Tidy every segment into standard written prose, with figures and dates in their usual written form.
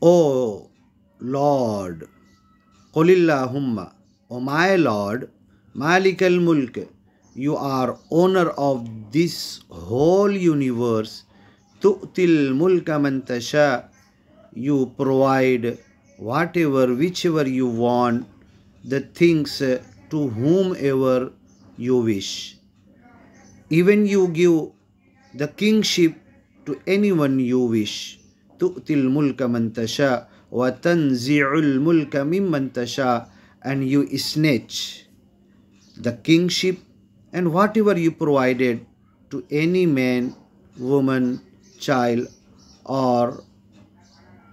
O Lord, Qulillahumma, O my Lord, Malikal Mulk, you are owner of this whole universe. Tu'til mulka man tasha, you provide whatever, whichever you want, the things to whomever you wish. Even you give the kingship to anyone you wish. Tu'til mulka man tasha wa tanzi'ul mulka mimman tasha, and you snatch the kingship and whatever you provided to any man, woman, child, or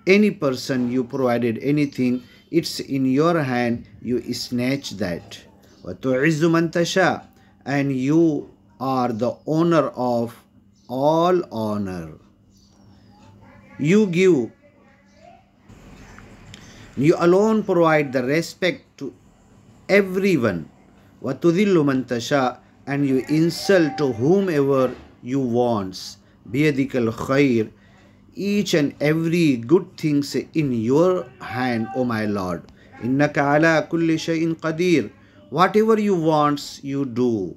any person. You provided anything, it's in your hand, you snatch that. Wa tu'izzu man tasha, and you are the owner of all honor. You alone provide the respect to everyone. Wa tudhillu man tasha, and you insult to whomever you want. Biyadikal khair, each and every good things in your hand, O my Lord. Innaka ala kulli shay'in qadir, whatever you want, you do.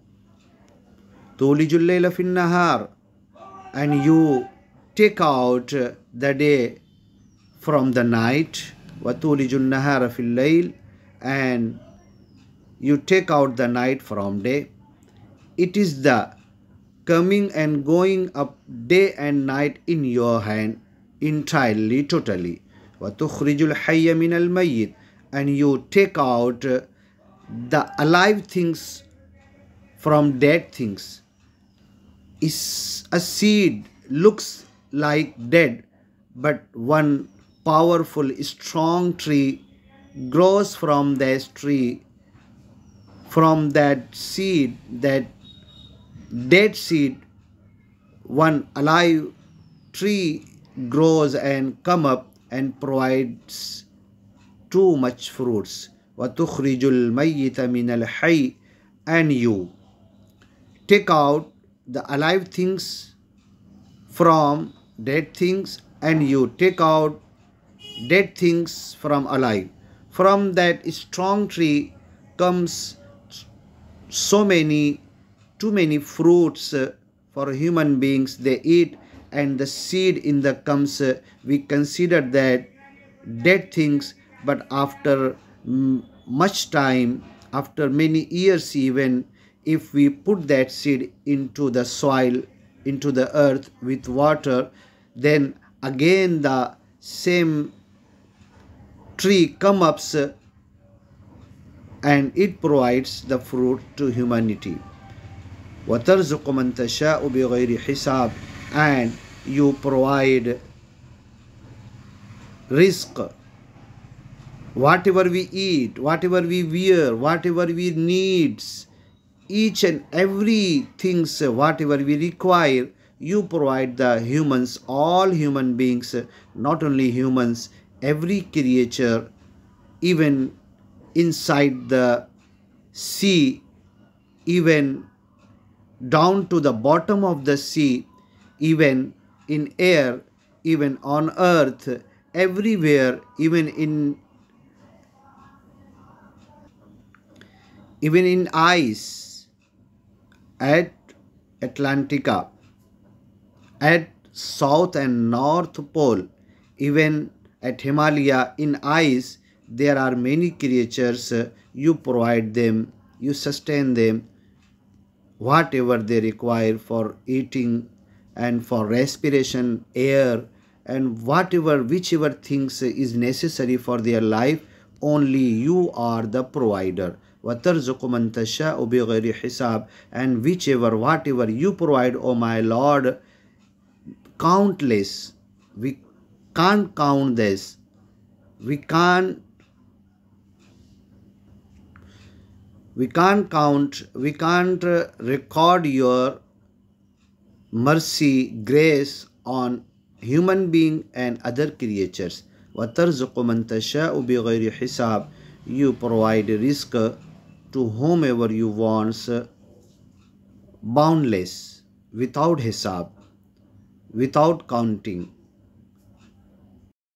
Tulijul layla fin nahar, and you take out the day from the night. Wa tulijul nahara fil layl, and you take out the night from day. It is the coming and going up day and night in your hand entirely, totally. Wa tukhrijul hayya min al mayyit, and you take out the alive things from dead things. Is a seed looks like dead, but one powerful strong tree grows from that tree. From that seed, that dead seed, one alive tree grows and come up and provides too much fruits. وَتُخْرِجُ الْمَيِّتَ مِنَ الْحَيِّ, and you take out the alive things from dead things, and you take out dead things from alive. From that strong tree comes too many fruits for human beings, they eat, and the seed in the comes, we consider that dead things, but after much time, after many years even, if we put that seed into the soil, into the earth with water, then again the same tree come up and it provides the fruit to humanity. وَتَرْزُقُ مَنْ تَشَاءُ بِغَيْرِ حِسَابٍ, and you provide risk. Whatever we eat, whatever we wear, whatever we needs, each and every things, whatever we require, you provide the humans, all human beings, not only humans, every creature, even inside the sea, even down to the bottom of the sea, even in air, even on earth, everywhere, even in ice, at Atlantica, at South and North Pole, even at Himalaya, in ice, there are many creatures. You provide them, you sustain them, whatever they require for eating and for respiration, air, and whichever things is necessary for their life, only you are the provider. وَتَرْزُقُ مَنْ تَشَاءُ بِغَيْرِ حِسَابٍ, and whatever you provide, O my Lord, countless. We can't count this. We can't count, we can't record your mercy, grace on human being and other creatures. وَتَرْزُقُ مَنْ تَشَاءُ بِغَيْرِ حِسَابٍ, you provide risk to whomever you want, boundless, without hisab, without counting.